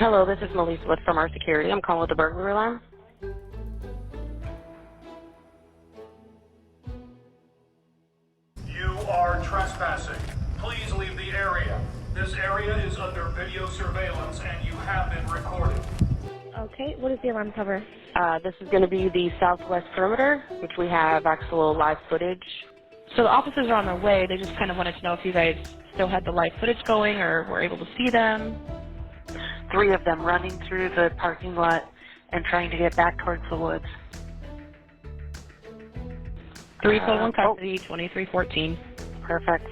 Hello, this is Melissa Wood from our security. I'm calling with the burglary alarm. You are trespassing. Please leave the area. This area is under video surveillance and you have been recorded. Okay, what does the alarm cover? This is going to be the southwest perimeter, which we have actual live footage. So the officers are on their way. They just kind of wanted to know if you guys still had the live footage going or were able to see them. 3 of them running through the parking lot and trying to get back towards the woods. 3 total in custody, 2314. Perfect.